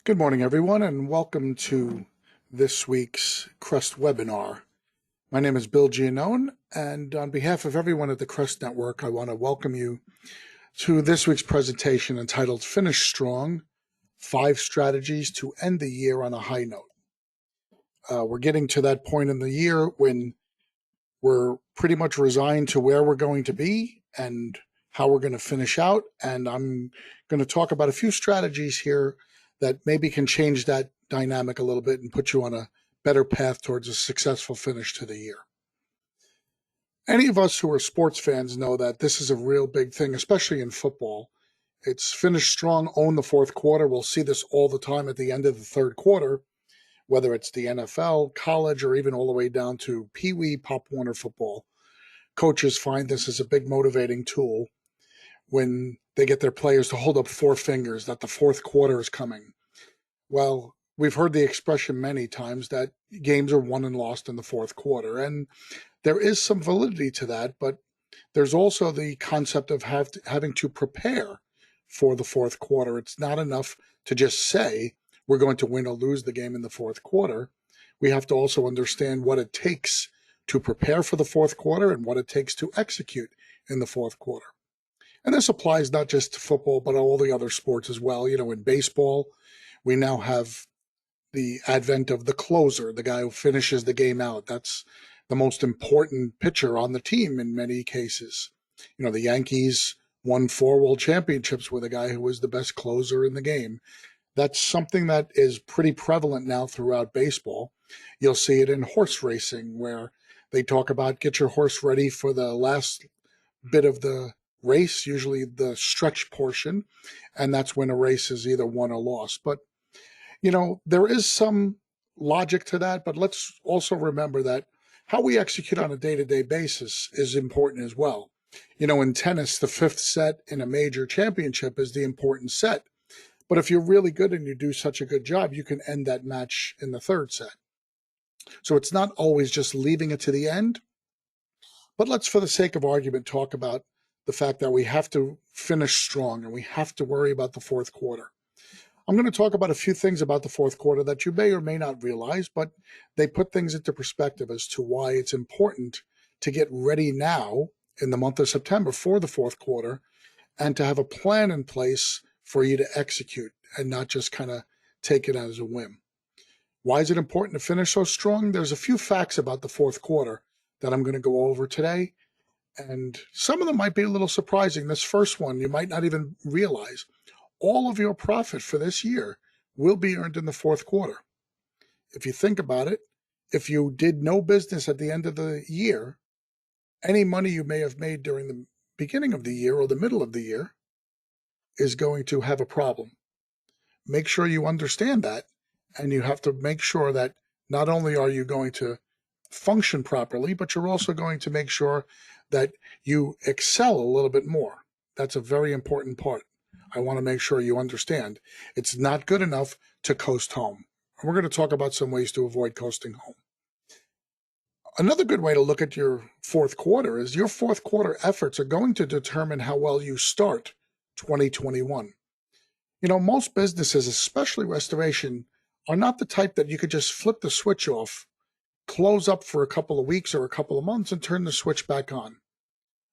Good morning, everyone, and welcome to this week's CREST webinar. My name is Bill Giannone, and on behalf of everyone at the CREST Network, I want to welcome you to this week's presentation entitled Finish Strong, 5 Strategies to End the Year on a High Note. We're getting to that point in the year when we're pretty much resigned to where we're going to be and how we're going to finish out, and I'm going to talk about a few strategies here that maybe can change that dynamic a little bit and put you on a better path towards a successful finish to the year. Any of us who are sports fans know that this is a real big thing, especially in football. It's finish strong, own the fourth quarter. We'll see this all the time at the end of the third quarter, whether it's the NFL, college, or even all the way down to Pee Wee, Pop Warner football. Coaches find this as a big motivating tool when they get their players to hold up 4 fingers that the fourth quarter is coming. Well, we've heard the expression many times that games are won and lost in the fourth quarter, and there is some validity to that, but there's also the concept of having to prepare for the fourth quarter. It's not enough to just say we're going to win or lose the game in the fourth quarter. We have to also understand what it takes to prepare for the fourth quarter and what it takes to execute in the fourth quarter. And this applies not just to football, but all the other sports as well. You know, in baseball, we now have the advent of the closer, the guy who finishes the game out. That's the most important pitcher on the team in many cases. You know, the Yankees won 4 world championships with a guy who was the best closer in the game. That's something that is pretty prevalent now throughout baseball. You'll see it in horse racing, where they talk about get your horse ready for the last bit of the race, usually the stretch portion, and that's when a race is either won or lost. But, you know, there is some logic to that, but let's also remember that how we execute on a day-to-day basis is important as well. You know, in tennis, the 5th set in a major championship is the important set. But if you're really good and you do such a good job, you can end that match in the 3rd set. So it's not always just leaving it to the end. But let's, for the sake of argument, talk about the fact that we have to finish strong and we have to worry about the fourth quarter. I'm going to talk about a few things about the fourth quarter that you may or may not realize, but they put things into perspective as to why it's important to get ready now in the month of September for the fourth quarter and to have a plan in place for you to execute and not just kind of take it as a whim. Why is it important to finish so strong? There's a few facts about the fourth quarter that I'm going to go over today, and some of them might be a little surprising. This first one, you might not even realize. All of your profit for this year will be earned in the fourth quarter. If you think about it, if you did no business at the end of the year, any money you may have made during the beginning of the year or the middle of the year is going to have a problem. Make sure you understand that, and you have to make sure that not only are you going to function properly, but you're also going to make sure that you excel a little bit more. That's a very important part. I want to make sure you understand. It's not good enough to coast home. We're going to talk about some ways to avoid coasting home. Another good way to look at your fourth quarter is your fourth quarter efforts are going to determine how well you start 2021. You know, most businesses, especially restoration, are not the type that you could just flip the switch off, close up for a couple of weeks or a couple of months, and turn the switch back on.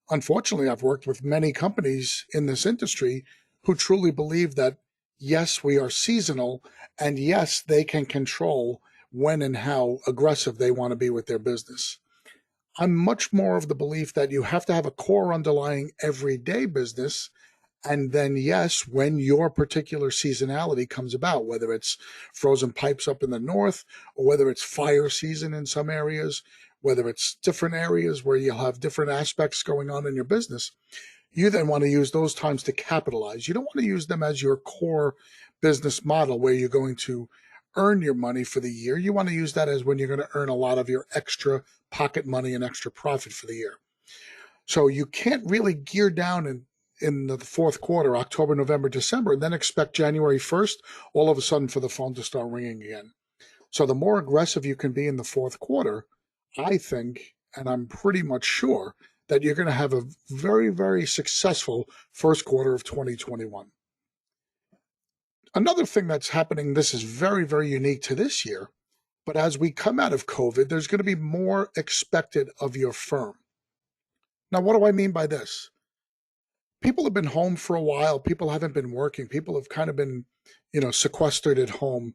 Unfortunately, I've worked with many companies in this industry who truly believe that, yes, we are seasonal, and yes, they can control when and how aggressive they want to be with their business. I'm much more of the belief that you have to have a core underlying everyday business. And then, yes, when your particular seasonality comes about, whether it's frozen pipes up in the north or whether it's fire season in some areas, whether it's different areas where you'll have different aspects going on in your business, you then want to use those times to capitalize. You don't want to use them as your core business model where you're going to earn your money for the year. You want to use that as when you're going to earn a lot of your extra pocket money and extra profit for the year. So you can't really gear down in the fourth quarter, October, November, December, and then expect January 1st, all of a sudden for the phone to start ringing again. So the more aggressive you can be in the fourth quarter, I think, and I'm pretty much sure, that you're going to have a very, very successful first quarter of 2021. Another thing that's happening, this is very, very unique to this year, but as we come out of COVID, there's going to be more expected of your firm. Now, what do I mean by this? People have been home for a while. People haven't been working. People have kind of been, sequestered at home.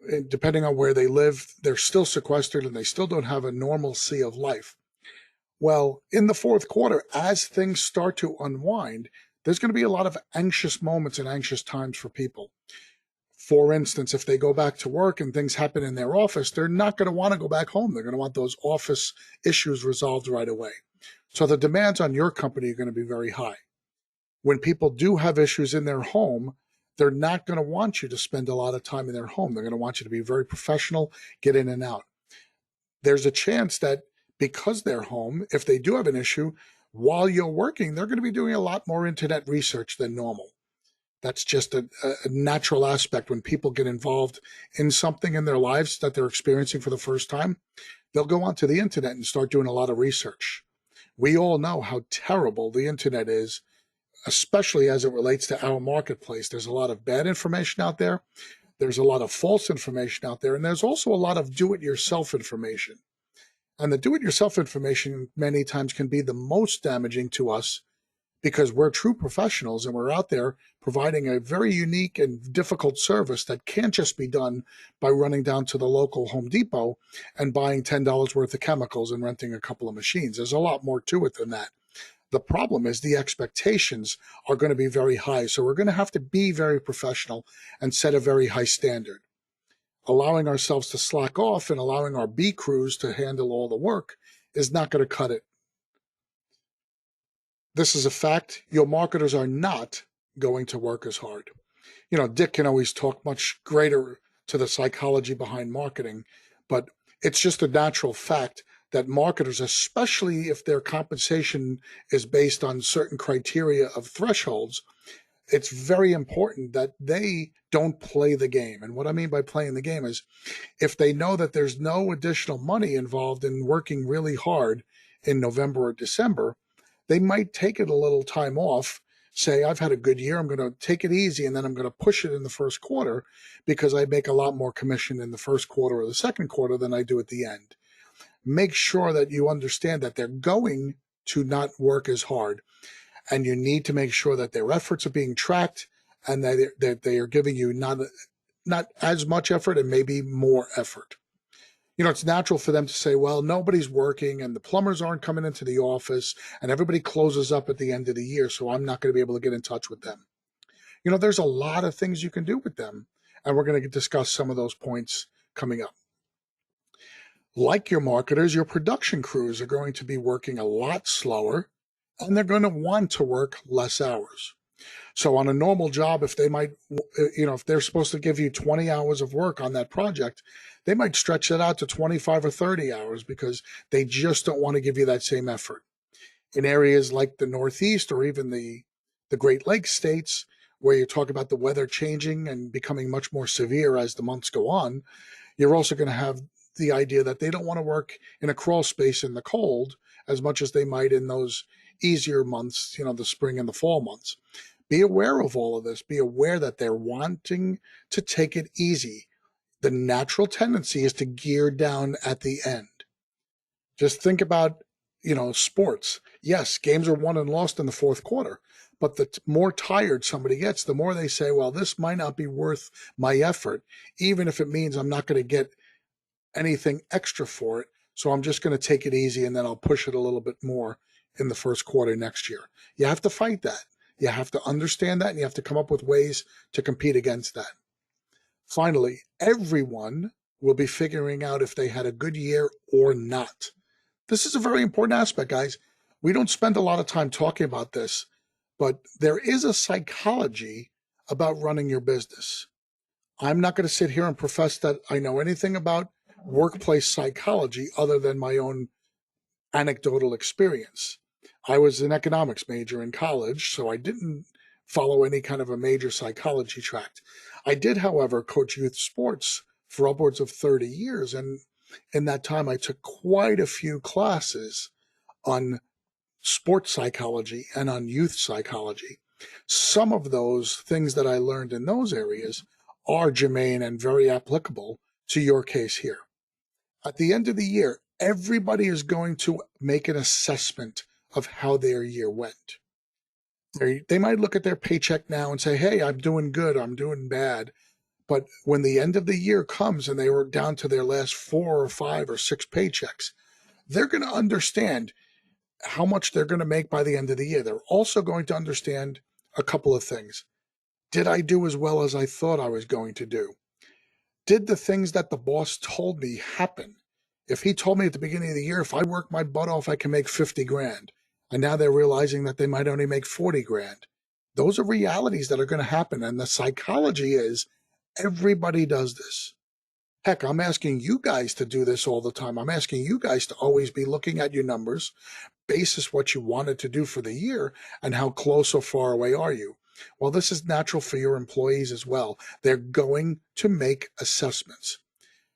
And depending on where they live, they're still sequestered and they still don't have a normalcy of life. Well, in the fourth quarter, as things start to unwind, there's going to be a lot of anxious moments and anxious times for people. For instance, if they go back to work and things happen in their office, they're not going to want to go back home. They're going to want those office issues resolved right away. So the demands on your company are going to be very high. When people do have issues in their home, they're not going to want you to spend a lot of time in their home. They're going to want you to be very professional, get in and out. There's a chance that because they're home, if they do have an issue, while you're working, they're going to be doing a lot more internet research than normal. That's just a natural aspect. When people get involved in something in their lives that they're experiencing for the first time, they'll go onto the internet and start doing a lot of research. We all know how terrible the internet is, especially as it relates to our marketplace. There's a lot of bad information out there. There's a lot of false information out there. And there's also a lot of do-it-yourself information. And the do-it-yourself information many times can be the most damaging to us because we're true professionals and we're out there providing a very unique and difficult service that can't just be done by running down to the local Home Depot and buying $10 worth of chemicals and renting a couple of machines. There's a lot more to it than that. The problem is the expectations are going to be very high. So we're going to have to be very professional and set a very high standard. Allowing ourselves to slack off and allowing our B crews to handle all the work is not going to cut it. This is a fact. Your marketers are not going to work as hard. Dick can always talk much greater to the psychology behind marketing, but it's just a natural fact that marketers, especially if their compensation is based on certain criteria of thresholds, it's very important that they don't play the game. And what I mean by playing the game is if they know that there's no additional money involved in working really hard in November or December, they might take it a little time off, say, I've had a good year, I'm going to take it easy, and then I'm going to push it in the first quarter because I make a lot more commission in the first quarter or the second quarter than I do at the end. Make sure that you understand that they're going to not work as hard, and you need to make sure that their efforts are being tracked and that they are giving you not as much effort and maybe more effort. It's natural for them to say, well, nobody's working and the plumbers aren't coming into the office and everybody closes up at the end of the year, so I'm not going to be able to get in touch with them. There's a lot of things you can do with them, and we're going to discuss some of those points coming up. Like your marketers, your production crews are going to be working a lot slower, and they're going to want to work less hours. So on a normal job, if they're supposed to give you 20 hours of work on that project, they might stretch that out to 25 or 30 hours because they just don't want to give you that same effort. In areas like the Northeast or even the Great Lakes states, where you talk about the weather changing and becoming much more severe as the months go on, you're also going to have the idea that they don't want to work in a crawl space in the cold as much as they might in those easier months, the spring and the fall months. Be aware of all of this. Be aware that they're wanting to take it easy. The natural tendency is to gear down at the end. Just think about, sports. Yes, games are won and lost in the fourth quarter, but the more tired somebody gets, the more they say, well, this might not be worth my effort, even if it means I'm not going to get anything extra for it. So I'm just going to take it easy and then I'll push it a little bit more in the first quarter next year. You have to fight that. You have to understand that, and you have to come up with ways to compete against that. Finally, everyone will be figuring out if they had a good year or not. This is a very important aspect, guys. We don't spend a lot of time talking about this, but there is a psychology about running your business. I'm not going to sit here and profess that I know anything about workplace psychology other than my own anecdotal experience. I was an economics major in college, so I didn't follow any kind of a major psychology track. I did, however, coach youth sports for upwards of 30 years, and in that time I took quite a few classes on sports psychology and on youth psychology. Some of those things that I learned in those areas are germane and very applicable to your case here. At the end of the year, everybody is going to make an assessment of how their year went. They might look at their paycheck now and say, hey, I'm doing good, I'm doing bad. But when the end of the year comes and they were down to their last 4 or 5 or 6 paychecks, they're going to understand how much they're going to make by the end of the year. They're also going to understand a couple of things. Did I do as well as I thought I was going to do? Did the things that the boss told me happen? If he told me at the beginning of the year, if I work my butt off, I can make 50 grand, and now they're realizing that they might only make 40 grand. Those are realities that are going to happen. And the psychology is everybody does this. Heck, I'm asking you guys to do this all the time. I'm asking you guys to always be looking at your numbers, basis what you wanted to do for the year, and how close or far away are you. Well, this is natural for your employees as well. They're going to make assessments.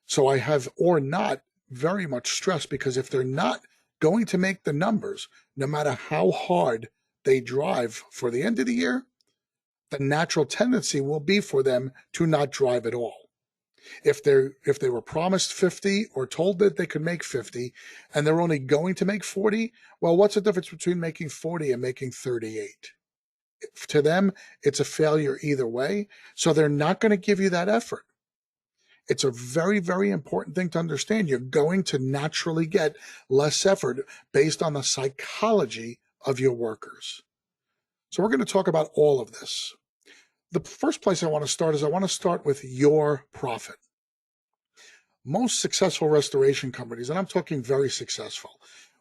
So I have, or not, very much stress, because if they're not going to make the numbers, no matter how hard they drive for the end of the year, the natural tendency will be for them to not drive at all. If they were promised 50 or told that they could make 50 and they're only going to make 40, well, what's the difference between making 40 and making 38? To them, it's a failure either way. So they're not going to give you that effort. It's a very, very important thing to understand. You're going to naturally get less effort based on the psychology of your workers. So we're going to talk about all of this. The first place I want to start is I want to start with your profit. Most successful restoration companies, and I'm talking very successful,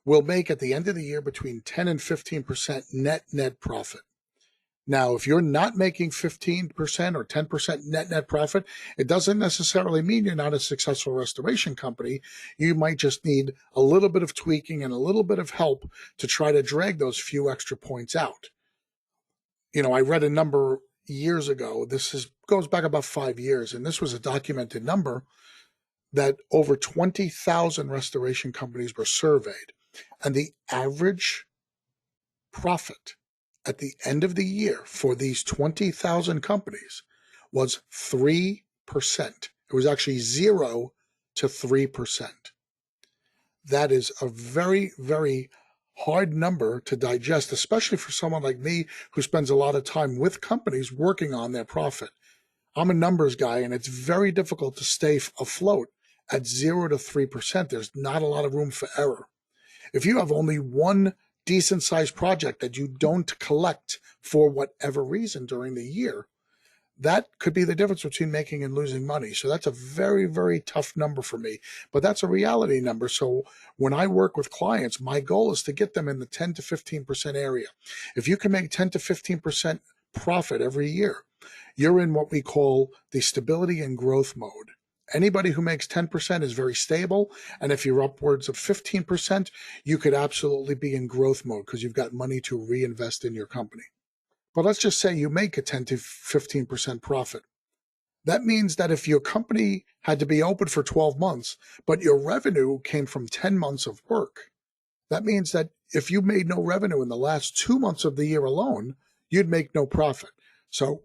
will make at the end of the year between 10 and 15% net profit. Now, if you're not making 15% or 10% net profit, it doesn't necessarily mean you're not a successful restoration company. You might just need a little bit of tweaking and a little bit of help to try to drag those few extra points out. I read a number years ago. Goes back about 5 years, and this was a documented number that over 20,000 restoration companies were surveyed, and the average profit at the end of the year for these 20,000 companies was 3%. It was actually 0 to 3%. That is a very, very hard number to digest, especially for someone like me who spends a lot of time with companies working on their profit. I'm a numbers guy, and it's very difficult to stay afloat at 0 to 3%. There's not a lot of room for error. If you have only one decent sized project that you don't collect for whatever reason during the year, that could be the difference between making and losing money. So that's a very, very tough number for me, but that's a reality number. So when I work with clients, my goal is to get them in the 10 to 15% area. If you can make 10 to 15% profit every year, you're in what we call the stability and growth mode. Anybody who makes 10% is very stable. And if you're upwards of 15%, you could absolutely be in growth mode because you've got money to reinvest in your company. But let's just say you make a 10 to 15% profit. That means that if your company had to be open for 12 months, but your revenue came from 10 months of work, that means that if you made no revenue in the last 2 months of the year alone, you'd make no profit. So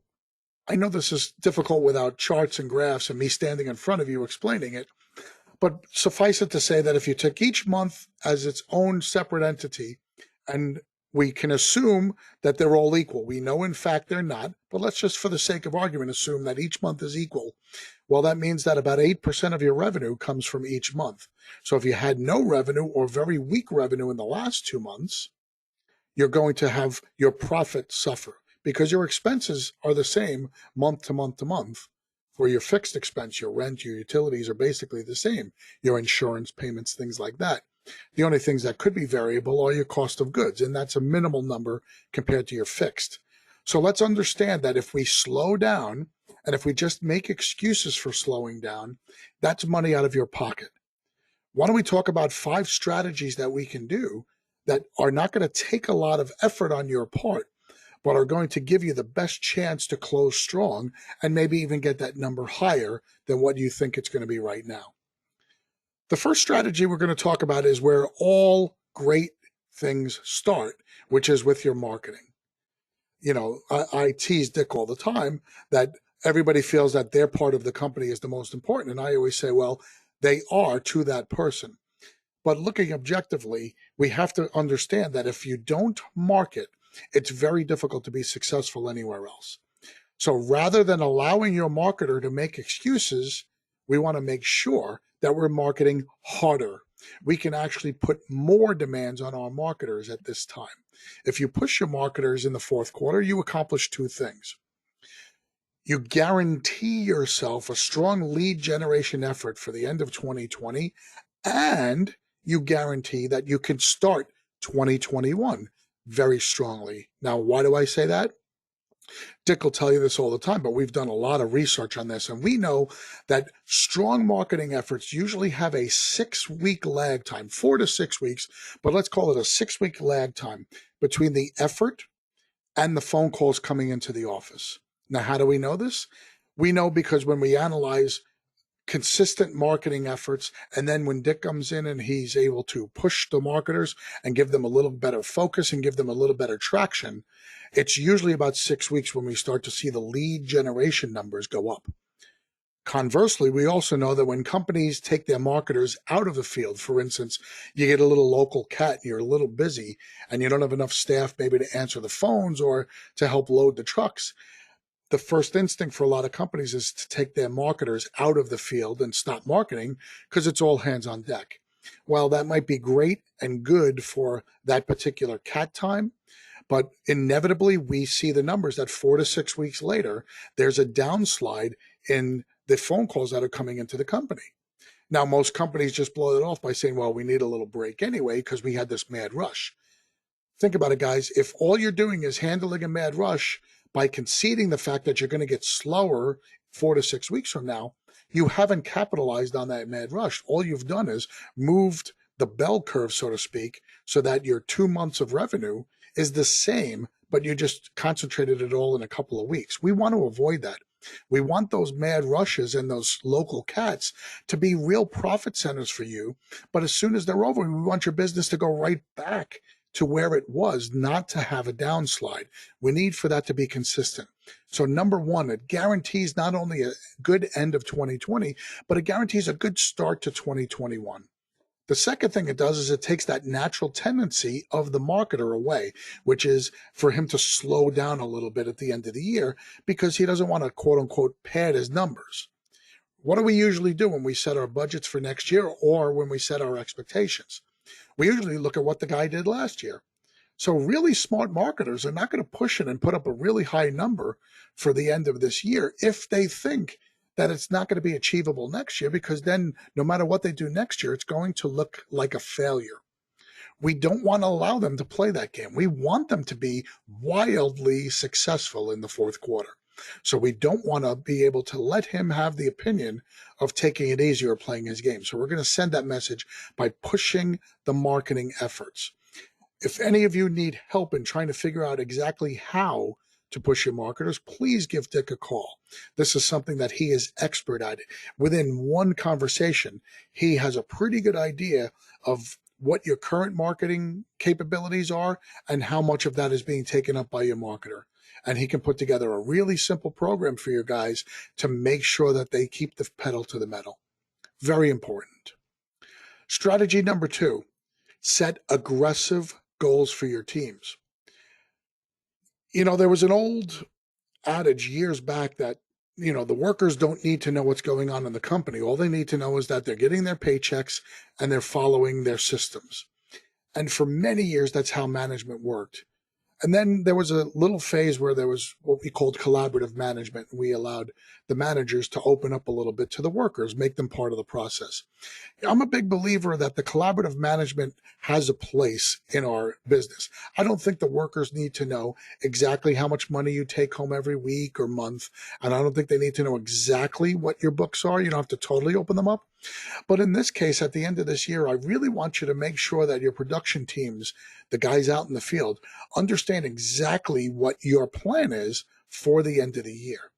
I know this is difficult without charts and graphs and me standing in front of you explaining it, but suffice it to say that if you took each month as its own separate entity, and we can assume that they're all equal. We know, in fact, they're not, but let's just, for the sake of argument, assume that each month is equal. Well, that means that about 8% of your revenue comes from each month. So if you had no revenue or very weak revenue in the last 2 months, you're going to have your profit suffer because your expenses are the same month to month to month. For your fixed expense, your rent, your utilities are basically the same, your insurance payments, things like that. The only things that could be variable are your cost of goods, and that's a minimal number compared to your fixed. So let's understand that if we slow down and if we just make excuses for slowing down, that's money out of your pocket. Why don't we talk about 5 strategies that we can do that are not going to take a lot of effort on your part, but are going to give you the best chance to close strong and maybe even get that number higher than what you think it's going to be right now. The first strategy we're going to talk about is where all great things start, which is with your marketing. I tease Dick all the time that everybody feels that their part of the company is the most important. And I always say, well, they are to that person. But looking objectively, we have to understand that if you don't market, it's very difficult to be successful anywhere else. So rather than allowing your marketer to make excuses, we want to make sure that we're marketing harder. We can actually put more demands on our marketers at this time. If you push your marketers in the fourth quarter, you accomplish two things. You guarantee yourself a strong lead generation effort for the end of 2020, and you guarantee that you can start 2021 very strongly. Now, why do I say that? Dick will tell you this all the time, but we've done a lot of research on this, and we know that strong marketing efforts usually have a 6-week lag time, 4 to 6 weeks, but let's call it a 6-week lag time between the effort and the phone calls coming into the office. Now, how do we know this? We know because when we analyze consistent marketing efforts, and then when Dick comes in and he's able to push the marketers and give them a little better focus and give them a little better traction, it's usually about 6 weeks when we start to see the lead generation numbers go up. Conversely, we also know that when companies take their marketers out of the field, for instance, you get a little local cat and you're a little busy and you don't have enough staff maybe to answer the phones or to help load the trucks, the first instinct for a lot of companies is to take their marketers out of the field and stop marketing because it's all hands on deck. Well, that might be great and good for that particular cat time, but inevitably we see the numbers that 4 to 6 weeks later, there's a downslide in the phone calls that are coming into the company. Now, most companies just blow it off by saying, well, we need a little break anyway because we had this mad rush. Think about it, guys. If all you're doing is handling a mad rush by conceding the fact that you're going to get slower 4 to 6 weeks from now, you haven't capitalized on that mad rush. All you've done is moved the bell curve, so to speak, so that your 2 months of revenue is the same, but you just concentrated it all in a couple of weeks. We want to avoid that. We want those mad rushes and those local cats to be real profit centers for you. But as soon as they're over, we want your business to go right back to where it was, not to have a downslide. We need for that to be consistent. So number one, it guarantees not only a good end of 2020, but it guarantees a good start to 2021. The second thing it does is it takes that natural tendency of the marketer away, which is for him to slow down a little bit at the end of the year because he doesn't want to, quote unquote, pad his numbers. What do we usually do when we set our budgets for next year or when we set our expectations? We usually look at what the guy did last year. So really smart marketers are not going to push it and put up a really high number for the end of this year if they think that it's not going to be achievable next year, because then no matter what they do next year, it's going to look like a failure. We don't want to allow them to play that game. We want them to be wildly successful in the fourth quarter. So we don't want to be able to let him have the opinion of taking it easy or playing his game. So we're going to send that message by pushing the marketing efforts. If any of you need help in trying to figure out exactly how to push your marketers, please give Dick a call. This is something that he is expert at. Within one conversation, he has a pretty good idea of what your current marketing capabilities are and how much of that is being taken up by your marketer. And he can put together a really simple program for your guys to make sure that they keep the pedal to the metal. Very important. Strategy number 2, set aggressive goals for your teams. You know, there was an old adage years back that, you know, the workers don't need to know what's going on in the company. All they need to know is that they're getting their paychecks and they're following their systems. And for many years, that's how management worked. And then there was a little phase where there was what we called collaborative management. We allowed the managers to open up a little bit to the workers, make them part of the process. I'm a big believer that the collaborative management has a place in our business. I don't think the workers need to know exactly how much money you take home every week or month. And I don't think they need to know exactly what your books are. You don't have to totally open them up. But in this case, at the end of this year, I really want you to make sure that your production teams, the guys out in the field, understand exactly what your plan is for the end of the year.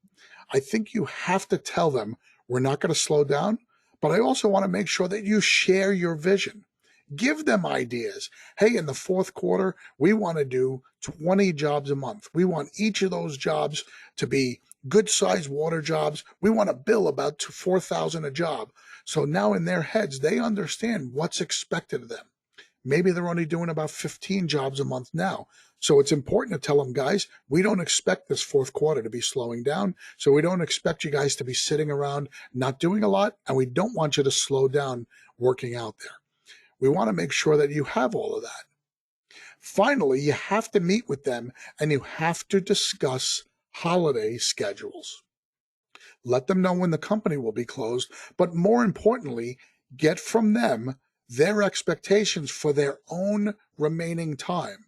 I think you have to tell them we're not going to slow down, but I also want to make sure that you share your vision. Give them ideas. Hey, in the fourth quarter, we want to do 20 jobs a month. We want each of those jobs to be good-sized water jobs, we want to bill about 4,000 a job. So now in their heads, they understand what's expected of them. Maybe they're only doing about 15 jobs a month now. So it's important to tell them, guys, we don't expect this fourth quarter to be slowing down. So we don't expect you guys to be sitting around not doing a lot. And we don't want you to slow down working out there. We want to make sure that you have all of that. Finally, you have to meet with them and you have to discuss holiday schedules. Let them know when the company will be closed, but more importantly, get from them their expectations for their own remaining time.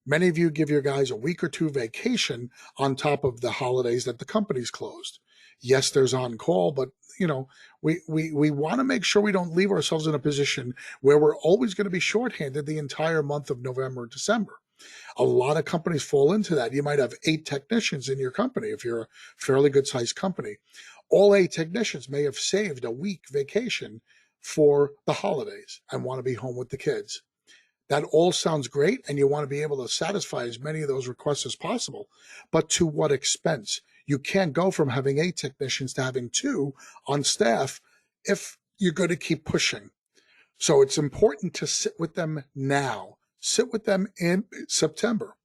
Many of you give your guys a week or two vacation on top of the holidays that the company's closed. Yes, there's on call, but we want to make sure we don't leave ourselves in a position where we're always going to be shorthanded the entire month of November and December. A lot of companies fall into that. You might have 8 technicians in your company if you're a fairly good sized company. All 8 technicians may have saved a week vacation for the holidays and want to be home with the kids. That all sounds great, and you want to be able to satisfy as many of those requests as possible. But to what expense? You can't go from having 8 technicians to having 2 on staff if you're going to keep pushing. So it's important to sit with them now. Sit with them in September.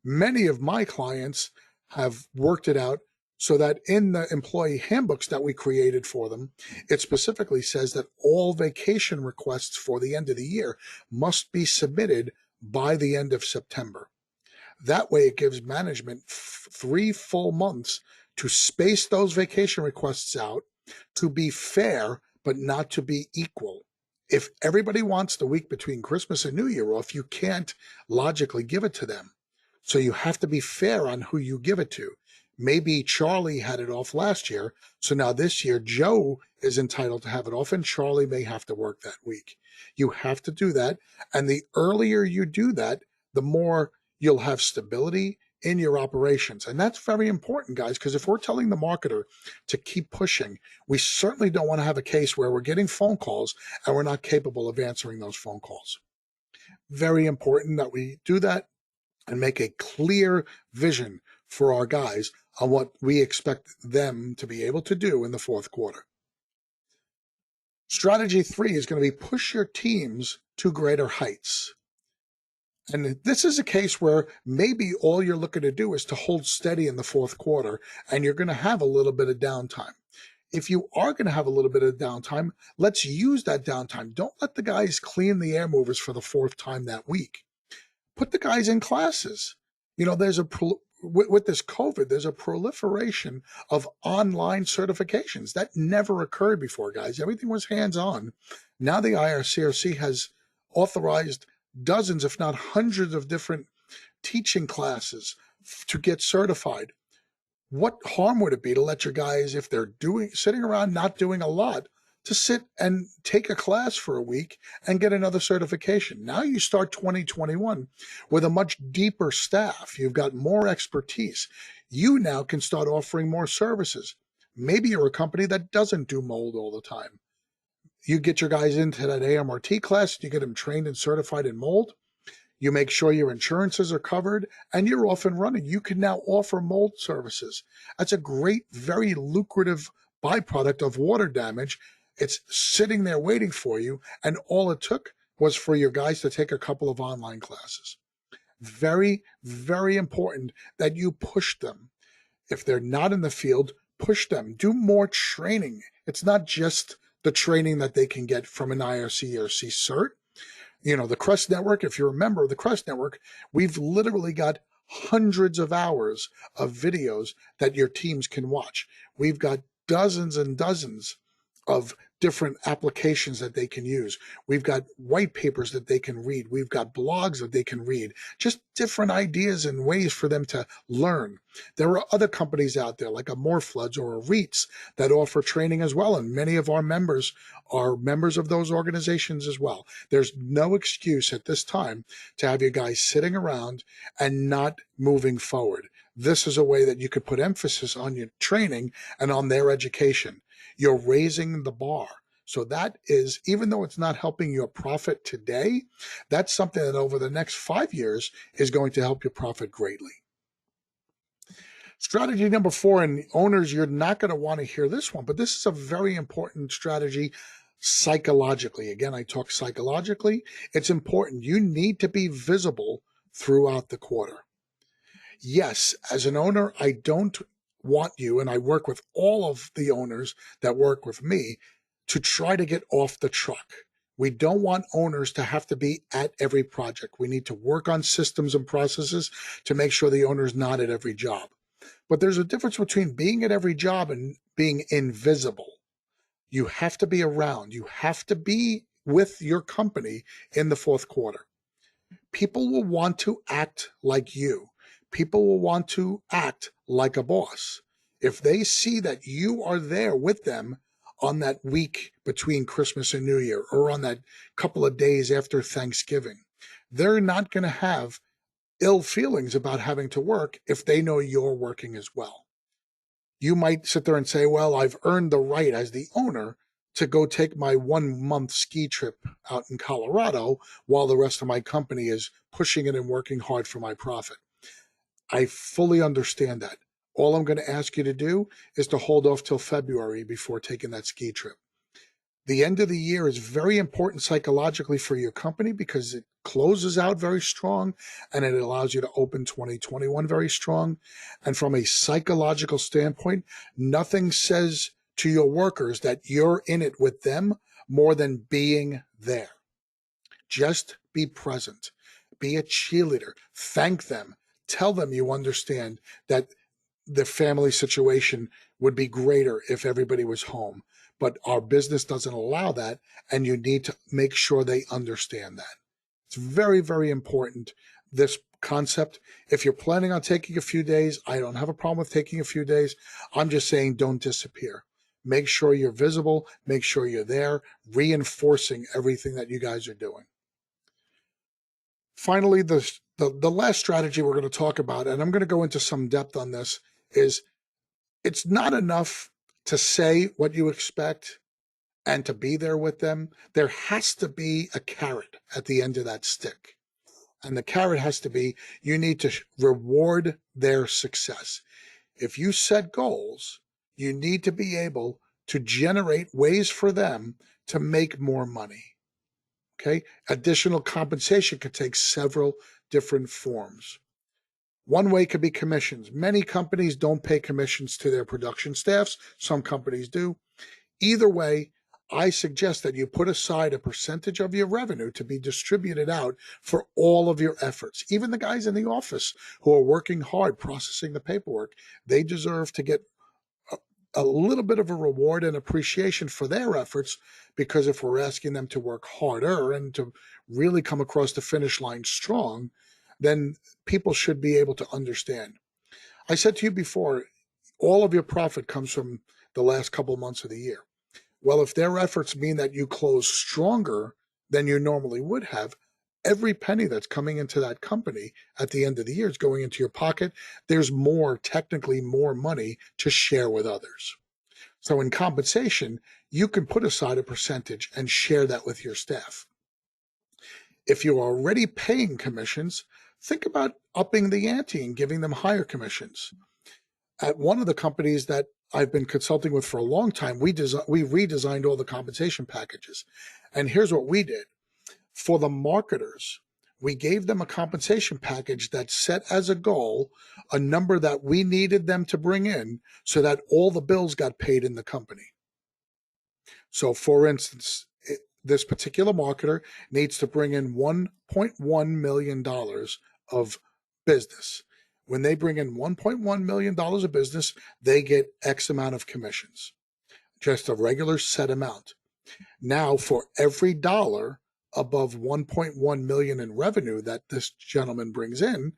Many of my clients have worked it out so that in the employee handbooks that we created for them, it specifically says that all vacation requests for the end of the year must be submitted by the end of September. That way it gives management 3 full months to space those vacation requests out, to be fair, but not to be equal. If everybody wants the week between Christmas and New Year off, you can't logically give it to them. So you have to be fair on who you give it to. Maybe Charlie had it off last year, so now this year Joe is entitled to have it off, and Charlie may have to work that week. You have to do that, and the earlier you do that, the more you'll have stability in your operations. And that's very important, guys, because if we're telling the marketer to keep pushing, we certainly don't want to have a case where we're getting phone calls and we're not capable of answering those phone calls. Very important that we do that and make a clear vision for our guys on what we expect them to be able to do in the fourth quarter. Strategy 3 is going to be push your teams to greater heights. And this is a case where maybe all you're looking to do is to hold steady in the fourth quarter, and you're going to have a little bit of downtime. If you are going to have a little bit of downtime, let's use that downtime. Don't let the guys clean the air movers for the 4th time that week. Put the guys in classes. There's with this COVID, there's a proliferation of online certifications. That never occurred before, guys. Everything was hands-on. Now the IRCRC has authorized dozens, if not hundreds, of different teaching classes to get certified. What harm would it be to let your guys, if they're sitting around not doing a lot, to sit and take a class for a week and get another certification? Now you start 2021 with a much deeper staff. You've got more expertise. You now can start offering more services. Maybe you're a company that doesn't do mold all the time. You get your guys into that AMRT class, you get them trained and certified in mold. You make sure your insurances are covered, and you're off and running. You can now offer mold services. That's a great, very lucrative byproduct of water damage. It's sitting there waiting for you, and all it took was for your guys to take a couple of online classes. Very, very important that you push them. If they're not in the field, push them. Do more training. It's not just the training that they can get from an IRCRC cert. The CREST network, if you're a member of the CREST network, we've literally got hundreds of hours of videos that your teams can watch. We've got dozens and dozens of different applications that they can use. We've got white papers that they can read. We've got blogs that they can read, just different ideas and ways for them to learn. There are other companies out there like a Morefloods or a REITs that offer training as well, and many of our members are members of those organizations as well. There's no excuse at this time to have you guys sitting around and not moving forward. This is a way that you could put emphasis on your training and on their education. You're raising the bar. So that is, even though it's not helping your profit today, that's something that over the next 5 years is going to help your profit greatly. Strategy number 4, and owners, you're not going to want to hear this one, but this is a very important strategy psychologically. Again, I talk psychologically. It's important. You need to be visible throughout the quarter. Yes, as an owner, I don't want you, and I work with all of the owners that work with me, to try to get off the truck. We don't want owners to have to be at every project. We need to work on systems and processes to make sure the owner's not at every job. But there's a difference between being at every job and being invisible. You have to be around. You have to be with your company in the fourth quarter. People will want to act like you. People will want to act like a boss. If they see that you are there with them on that week between Christmas and New Year, or on that couple of days after Thanksgiving, they're not going to have ill feelings about having to work if they know you're working as well. You might sit there and say, well, I've earned the right as the owner to go take my 1 month ski trip out in Colorado while the rest of my company is pushing it and working hard for my profit. I fully understand that. All I'm going to ask you to do is to hold off till February before taking that ski trip. The end of the year is very important psychologically for your company because it closes out very strong and it allows you to open 2021 very strong. And from a psychological standpoint, nothing says to your workers that you're in it with them more than being there. Just be present. Be a cheerleader. Thank them. Tell them you understand that the family situation would be greater if everybody was home. But our business doesn't allow that, and you need to make sure they understand that. It's very, very important, this concept. If you're planning on taking a few days, I don't have a problem with taking a few days. I'm just saying don't disappear. Make sure you're visible. Make sure you're there, reinforcing everything that you guys are doing. Finally, the last strategy we're going to talk about, and I'm going to go into some depth on this, is it's not enough to say what you expect and to be there with them. There has to be a carrot at the end of that stick. And the carrot has to be, you need to reward their success. If you set goals, you need to be able to generate ways for them to make more money. Okay? Additional compensation could take several different forms. One way could be commissions. Many companies don't pay commissions to their production staffs. Some companies do. Either way, I suggest that you put aside a percentage of your revenue to be distributed out for all of your efforts. Even the guys in the office who are working hard processing the paperwork, they deserve to get a little bit of a reward and appreciation for their efforts, because if we're asking them to work harder and to really come across the finish line strong, then people should be able to understand. I said to you before, all of your profit comes from the last couple months of the year. Well, if their efforts mean that you close stronger than you normally would have, every penny that's coming into that company at the end of the year is going into your pocket. There's technically more money to share with others. So in compensation, you can put aside a percentage and share that with your staff. If you're already paying commissions, think about upping the ante and giving them higher commissions. At one of the companies that I've been consulting with for a long time, we redesigned all the compensation packages. And here's what we did. For the marketers, we gave them a compensation package that set as a goal a number that we needed them to bring in so that all the bills got paid in the company. So for instance, this particular marketer needs to bring in $1.1 million of business. When they bring in $1.1 million of business, they get X amount of commissions, just a regular set amount. Now, for every dollar above 1.1 million in revenue that this gentleman brings in,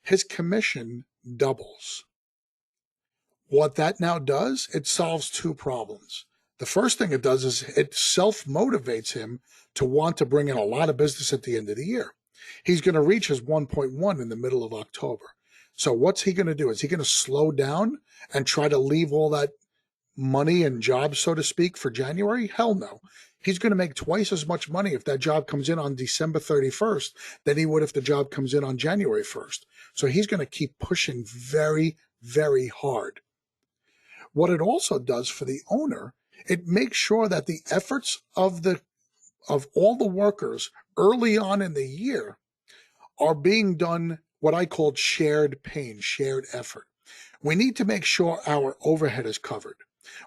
his commission doubles. What that now does, it solves two problems. The first thing it does is it self-motivates him to want to bring in a lot of business at the end of the year. He's going to reach his 1.1 in the middle of October. So what's he going to do? Is he going to slow down and try to leave all that money and jobs, so to speak, for January? Hell no. He's going to make twice as much money if that job comes in on December 31st than he would if the job comes in on January 1st. So he's going to keep pushing very, very hard. What it also does for the owner, it makes sure that the efforts of all the workers early on in the year are being done what I called shared pain, shared effort. We need to make sure our overhead is covered.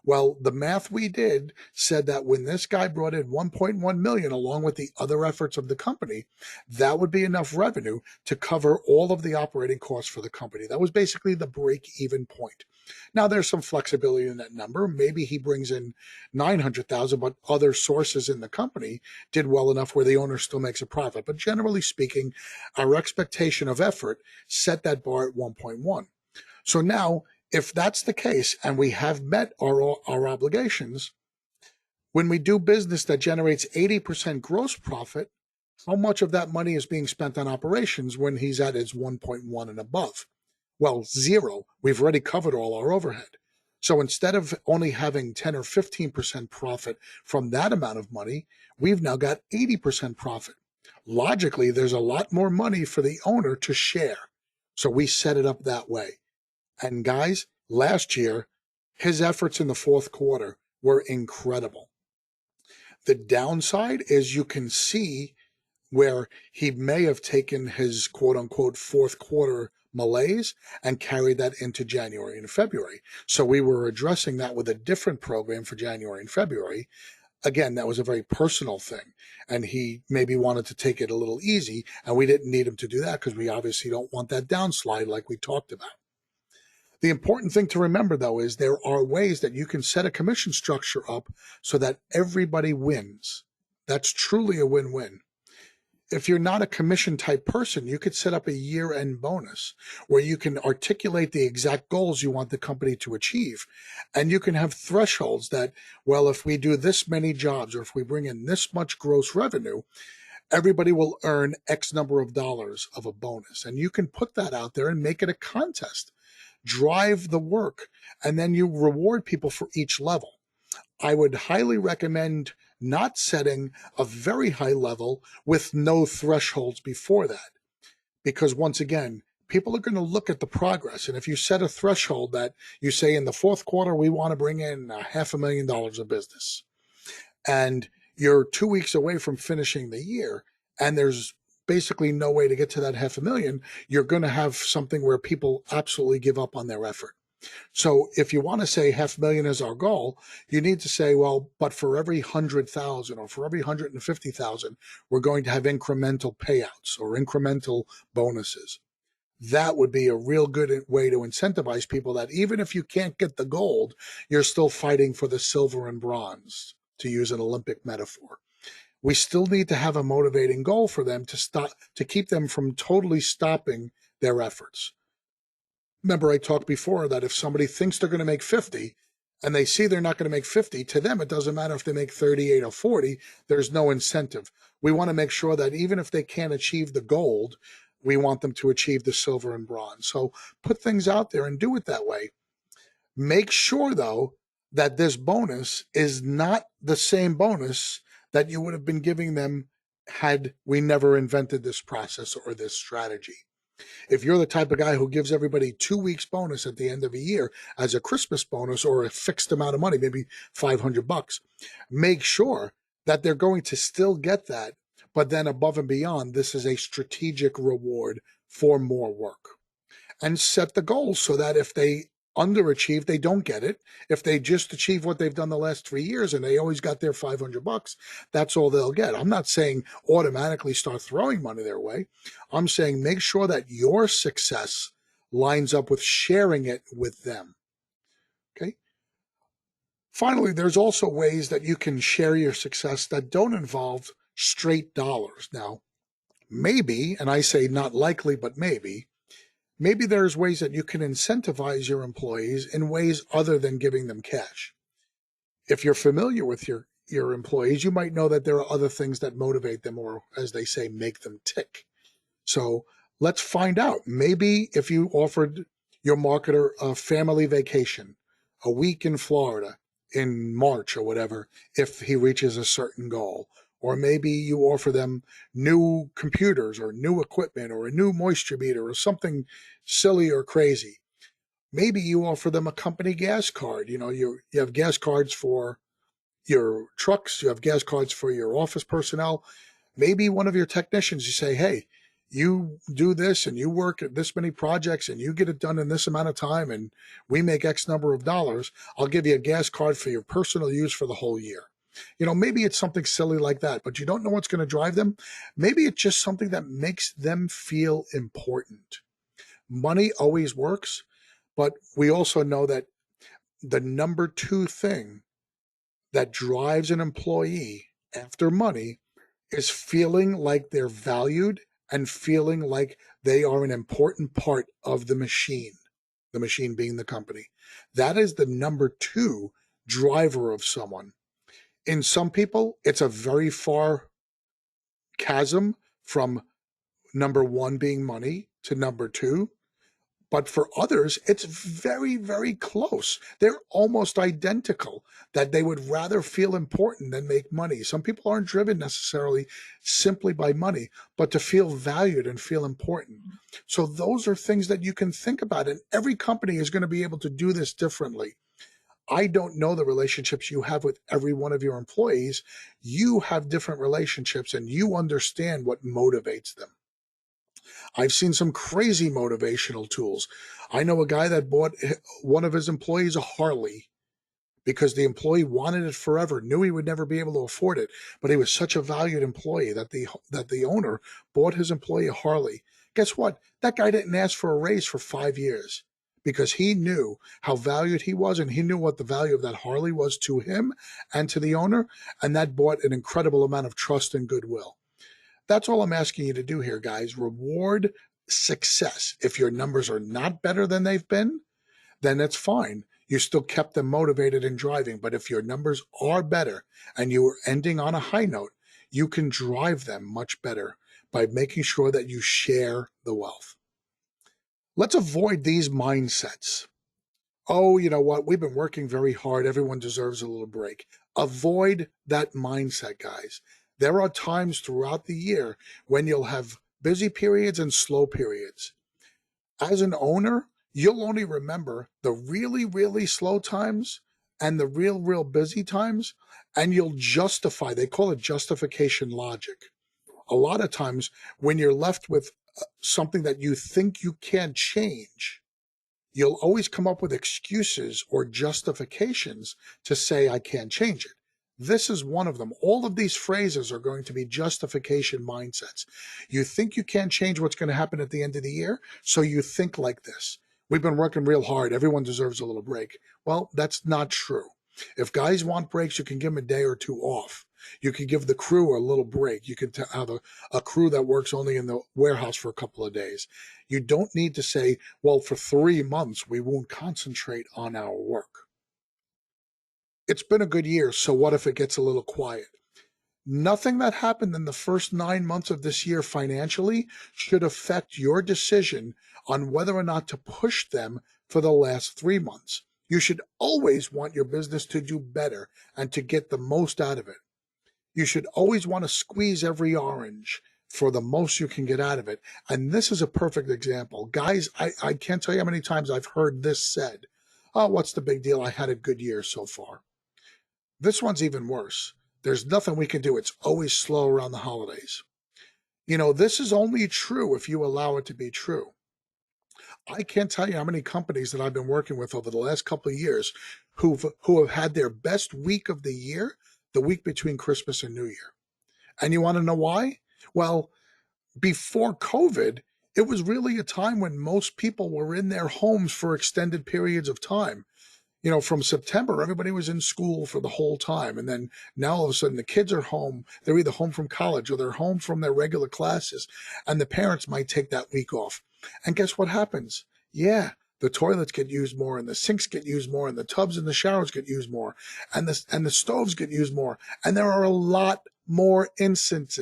Well, the math we did said that when this guy brought in 1.1 million along with the other efforts of the company, that would be enough revenue to cover all of the operating costs for the company. That was basically the break even point. Now there's some flexibility in that number. Maybe he brings in 900,000, but other sources in the company did well enough where the owner still makes a profit. But generally speaking, our expectation of effort set that bar at 1.1. So now, if that's the case and we have met our obligations, when we do business that generates 80% gross profit, how much of that money is being spent on operations when he's at his 1.1 and above? Well, zero. We've already covered all our overhead. So instead of only having 10 or 15% profit from that amount of money, we've now got 80% profit. Logically, there's a lot more money for the owner to share. So we set it up that way. And guys, last year, his efforts in the fourth quarter were incredible. The downside is you can see where he may have taken his quote unquote fourth quarter malaise and carried that into January and February. So we were addressing that with a different program for January and February. Again, that was a very personal thing. And he maybe wanted to take it a little easy. And we didn't need him to do that because we obviously don't want that downslide like we talked about. The important thing to remember, though, is there are ways that you can set a commission structure up so that everybody wins. That's truly a win-win. If you're not a commission type person, you could set up a year-end bonus where you can articulate the exact goals you want the company to achieve. And you can have thresholds that, well, if we do this many jobs or if we bring in this much gross revenue, everybody will earn X number of dollars of a bonus. And you can put that out there and make it a contest. Drive the work, and then you reward people for each level. I would highly recommend not setting a very high level with no thresholds before that. Because once again, people are going to look at the progress. And if you set a threshold that you say in the fourth quarter, we want to bring in $500,000 of business, and you're 2 weeks away from finishing the year, and there's basically no way to get to that 500,000, you're going to have something where people absolutely give up on their effort. So if you want to say 500,000 is our goal, you need to say, well, but for every 100,000 or for every 150,000, we're going to have incremental payouts or incremental bonuses. That would be a real good way to incentivize people that even if you can't get the gold, you're still fighting for the silver and bronze, to use an Olympic metaphor. We still need to have a motivating goal for them to keep them from totally stopping their efforts. Remember, I talked before that if somebody thinks they're going to make 50 and they see they're not going to make 50, to them, it doesn't matter if they make 38 or 40, there's no incentive. We want to make sure that even if they can't achieve the gold, we want them to achieve the silver and bronze. So put things out there and do it that way. Make sure, though, that this bonus is not the same bonus that you would have been giving them had we never invented this process or this strategy. If you're the type of guy who gives everybody 2 weeks bonus at the end of a year as a Christmas bonus or a fixed amount of money, maybe $500, make sure that they're going to still get that. But then above and beyond, this is a strategic reward for more work. And set the goals so that if they underachieve, they don't get it. If they just achieve what they've done the last 3 years and they always got their $500, that's all they'll get. I'm not saying automatically start throwing money their way. I'm saying make sure that your success lines up with sharing it with them. Okay. Finally, there's also ways that you can share your success that don't involve straight dollars. Now, maybe, and I say not likely, but maybe there's ways that you can incentivize your employees in ways other than giving them cash. If you're familiar with your employees, you might know that there are other things that motivate them or, as they say, make them tick. So let's find out. Maybe if you offered your marketer a family vacation, a week in Florida in March or whatever, if he reaches a certain goal, or maybe you offer them new computers or new equipment or a new moisture meter or something silly or crazy. Maybe you offer them a company gas card. You have gas cards for your trucks, you have gas cards for your office personnel. Maybe one of your technicians, you say, hey, you do this and you work at this many projects and you get it done in this amount of time and we make X number of dollars. I'll give you a gas card for your personal use for the whole year. Maybe it's something silly like that, but you don't know what's going to drive them. Maybe it's just something that makes them feel important. Money always works, but we also know that the number two thing that drives an employee after money is feeling like they're valued and feeling like they are an important part of the machine being the company. That is the number two driver of someone. In some people, it's a very far chasm from number one being money to number two. But for others, it's very, very close. They're almost identical, that they would rather feel important than make money. Some people aren't driven necessarily simply by money, but to feel valued and feel important. So those are things that you can think about. And every company is going to be able to do this differently. I don't know the relationships you have with every one of your employees. You have different relationships and you understand what motivates them. I've seen some crazy motivational tools. I know a guy that bought one of his employees a Harley because the employee wanted it forever, knew he would never be able to afford it, but he was such a valued employee that the owner bought his employee a Harley. Guess what? That guy didn't ask for a raise for 5 years because he knew how valued he was and he knew what the value of that Harley was to him and to the owner, and that brought an incredible amount of trust and goodwill. That's all I'm asking you to do here, guys. Reward success. If your numbers are not better than they've been, then that's fine. You still kept them motivated and driving. But if your numbers are better and you are ending on a high note, you can drive them much better by making sure that you share the wealth. Let's avoid these mindsets. Oh, you know what? We've been working very hard. Everyone deserves a little break. Avoid that mindset, guys. There are times throughout the year when you'll have busy periods and slow periods. As an owner, you'll only remember the really, really slow times and the real, real busy times, and you'll justify, they call it justification logic. A lot of times when you're left with something that you think you can't change, you'll always come up with excuses or justifications to say, I can't change it. This is one of them. All of these phrases are going to be justification mindsets. You think you can't change what's going to happen at the end of the year, so you think like this. We've been working real hard. Everyone deserves a little break. Well, that's not true. If guys want breaks, you can give them a day or two off. You can give the crew a little break. You can have a crew that works only in the warehouse for a couple of days. You don't need to say, well, for 3 months, we won't concentrate on our work. It's been a good year, so what if it gets a little quiet? Nothing that happened in the first 9 months of this year financially should affect your decision on whether or not to push them for the last 3 months. You should always want your business to do better and to get the most out of it. You should always want to squeeze every orange for the most you can get out of it. And this is a perfect example. Guys, I can't tell you how many times I've heard this said. Oh, what's the big deal? I had a good year so far. This one's even worse. There's nothing we can do. It's always slow around the holidays. This is only true if you allow it to be true. I can't tell you how many companies that I've been working with over the last couple of years who have had their best week of the year, the week between Christmas and New Year. And you want to know why? Well, before COVID, it was really a time when most people were in their homes for extended periods of time. From September, everybody was in school for the whole time. And then now all of a sudden the kids are home. They're either home from college or they're home from their regular classes. And the parents might take that week off. And guess what happens? Yeah, the toilets get used more and the sinks get used more and the tubs and the showers get used more and the stoves get used more. And there are a lot more incidents.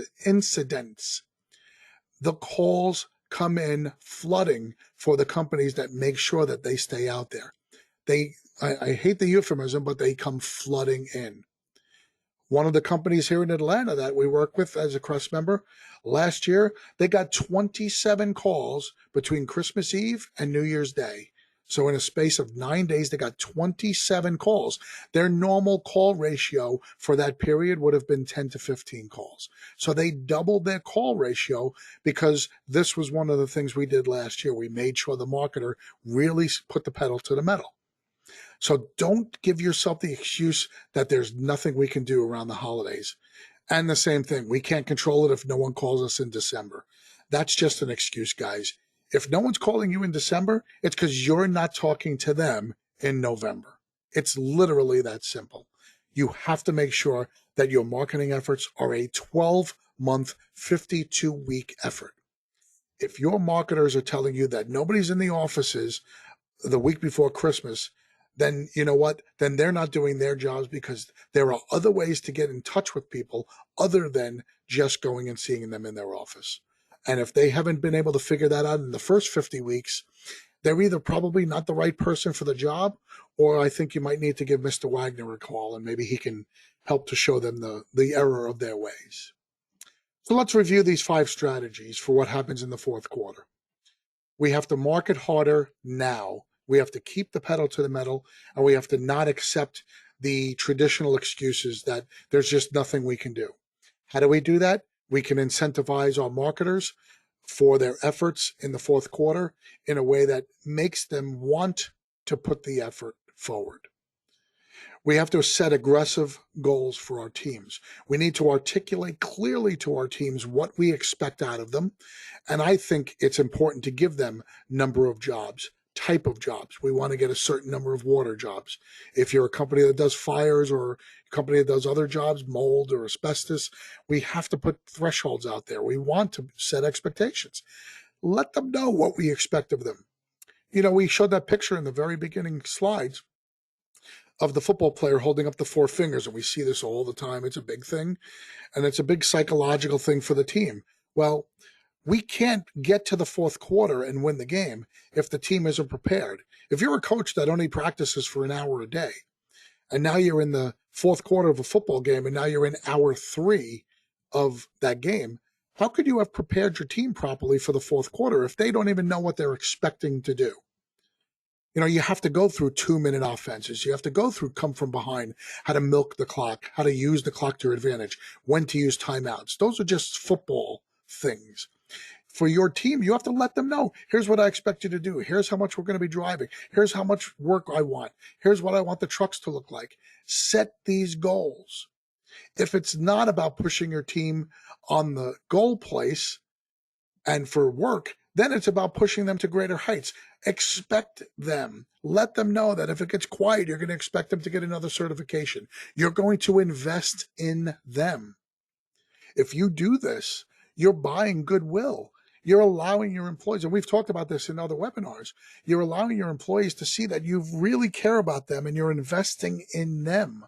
The calls come in flooding for the companies that make sure that they stay out there. I hate the euphemism, but they come flooding in. One of the companies here in Atlanta that we work with as a CREST member, last year, they got 27 calls between Christmas Eve and New Year's Day So in a space of 9 days, they got 27 calls. Their normal call ratio for that period would have been 10 to 15 calls. So they doubled their call ratio because this was one of the things we did last year. We made sure the marketer really put the pedal to the metal. So don't give yourself the excuse that there's nothing we can do around the holidays. And the same thing, we can't control it if no one calls us in December. That's just an excuse, guys. If no one's calling you in December, it's because you're not talking to them in November. It's literally that simple. You have to make sure that your marketing efforts are a 12-month, 52-week effort. If your marketers are telling you that nobody's in the offices the week before Christmas, then you know what? Then they're not doing their jobs, because there are other ways to get in touch with people other than just going and seeing them in their office. And if they haven't been able to figure that out in the first 50 weeks, they're either probably not the right person for the job, or I think you might need to give Mr. Wagner a call and maybe he can help to show them the error of their ways. So let's review these 5 strategies for what happens in the fourth quarter. We have to market harder now. We have to keep the pedal to the metal, and we have to not accept the traditional excuses that there's just nothing we can do. How do we do that? We can incentivize our marketers for their efforts in the fourth quarter in a way that makes them want to put the effort forward. We have to set aggressive goals for our teams. We need to articulate clearly to our teams what we expect out of them. And I think it's important to give them number of jobs, type of jobs. We want to get a certain number of water jobs. If you're a company that does fires or a company that does other jobs, mold or asbestos, we have to put thresholds out there. We want to set expectations. Let them know what we expect of them. You know, we showed that picture in the very beginning slides of the football player holding up the 4 fingers, and we see this all the time. It's a big thing, and it's a big psychological thing for the team. Well, we can't get to the fourth quarter and win the game if the team isn't prepared. If you're a coach that only practices for an hour a day, and now you're in the fourth quarter of a football game, and now you're in hour 3 of that game, how could you have prepared your team properly for the fourth quarter if they don't even know what they're expecting to do? You know, you have to go through 2-minute offenses. You have to go through come from behind, how to milk the clock, how to use the clock to your advantage, when to use timeouts. Those are just football things. For your team, you have to let them know, here's what I expect you to do. Here's how much we're going to be driving. Here's how much work I want. Here's what I want the trucks to look like. Set these goals. If it's not about pushing your team on the goal place and for work, then it's about pushing them to greater heights. Expect them. Let them know that if it gets quiet, you're going to expect them to get another certification. You're going to invest in them. If you do this, you're buying goodwill. You're allowing your employees, and we've talked about this in other webinars, you're allowing your employees to see that you really care about them and you're investing in them.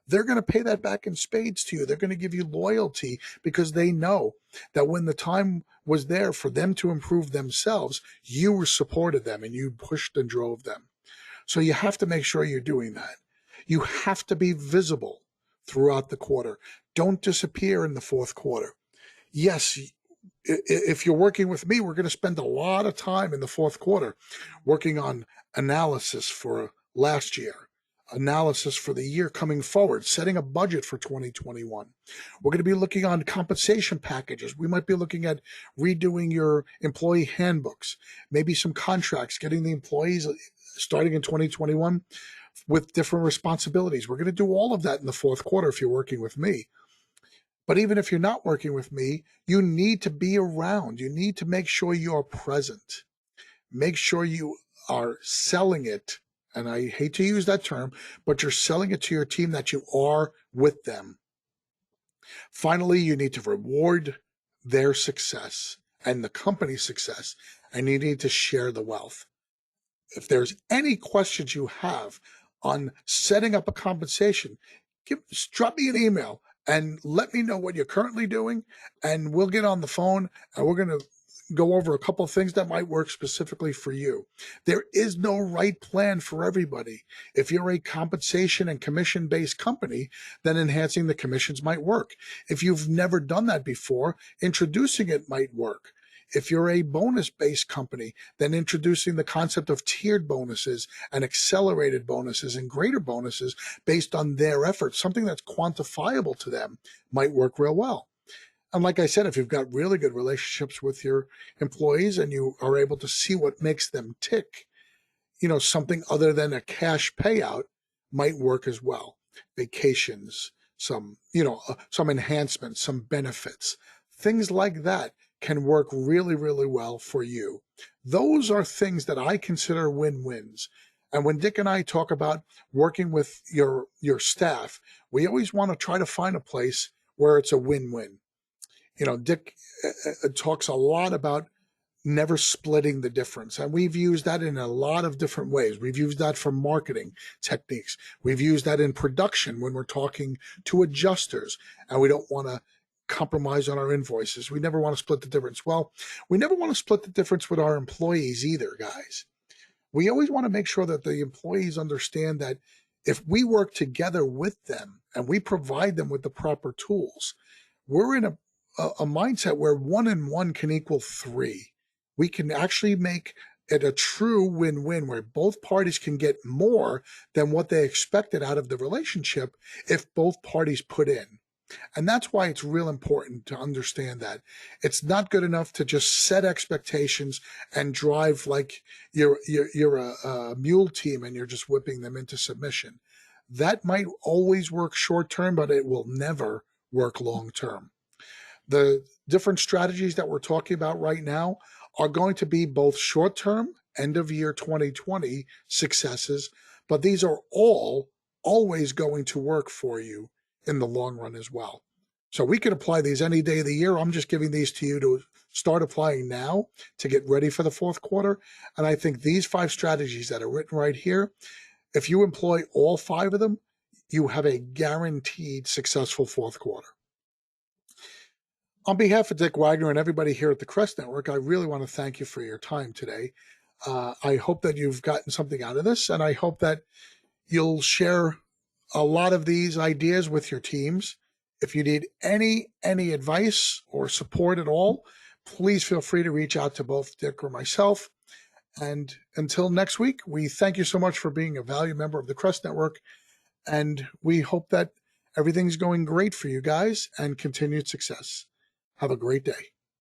They're going to pay that back in spades to you. They're going to give you loyalty because they know that when the time was there for them to improve themselves, you supported them and you pushed and drove them. So you have to make sure you're doing that. You have to be visible throughout the quarter. Don't disappear in the fourth quarter. Yes, if you're working with me, we're going to spend a lot of time in the fourth quarter working on analysis for last year, analysis for the year coming forward, setting a budget for 2021. We're going to be looking on compensation packages. We might be looking at redoing your employee handbooks, maybe some contracts, getting the employees starting in 2021 with different responsibilities. We're going to do all of that in the fourth quarter if you're working with me. But even if you're not working with me, you need to be around. You need to make sure you're present. Make sure you are selling it. And I hate to use that term, but you're selling it to your team that you are with them. Finally, you need to reward their success and the company's success, and you need to share the wealth. If there's any questions you have on setting up a compensation, drop me an email and let me know what you're currently doing, and we'll get on the phone and we're going to go over a couple of things that might work specifically for you. There is no right plan for everybody. If you're a compensation and commission-based company, then enhancing the commissions might work. If you've never done that before, introducing it might work. If you're a bonus-based company, then introducing the concept of tiered bonuses and accelerated bonuses and greater bonuses based on their efforts, something that's quantifiable to them, might work real well. And like I said, if you've got really good relationships with your employees and you are able to see what makes them tick, something other than a cash payout might work as well. Vacations, some enhancements, some benefits, things like that can work really, really well for you. Those are things that I consider win-wins. And when Dick and I talk about working with your staff, we always want to try to find a place where it's a win-win. Dick talks a lot about never splitting the difference. And we've used that in a lot of different ways. We've used that for marketing techniques. We've used that in production when we're talking to adjusters and we don't want to compromise on our invoices. We never want to split the difference. Well, we never want to split the difference with our employees either, guys. We always want to make sure that the employees understand that if we work together with them and we provide them with the proper tools, we're in a mindset where 1 and 1 can equal 3. We can actually make it a true win-win where both parties can get more than what they expected out of the relationship if both parties put in. And that's why it's real important to understand that it's not good enough to just set expectations and drive like you're a mule team and you're just whipping them into submission. That might always work short term, but it will never work long term. The different strategies that we're talking about right now are going to be both short term, end of year 2020 successes, but these are all always going to work for you in the long run as well. So we can apply these any day of the year. I'm just giving these to you to start applying now to get ready for the fourth quarter. And I think these 5 strategies that are written right here, if you employ all 5 of them, you have a guaranteed successful fourth quarter. On behalf of Dick Wagner and everybody here at the CREST Network, I really want to thank you for your time today. I hope that you've gotten something out of this, and I hope that you'll share a lot of these ideas with your teams. If you need any advice or support at all, please feel free to reach out to both Dick or myself. And until next week, we thank you so much for being a valued member of the CREST Network, and we hope that everything's going great for you guys and continued success. Have a great day.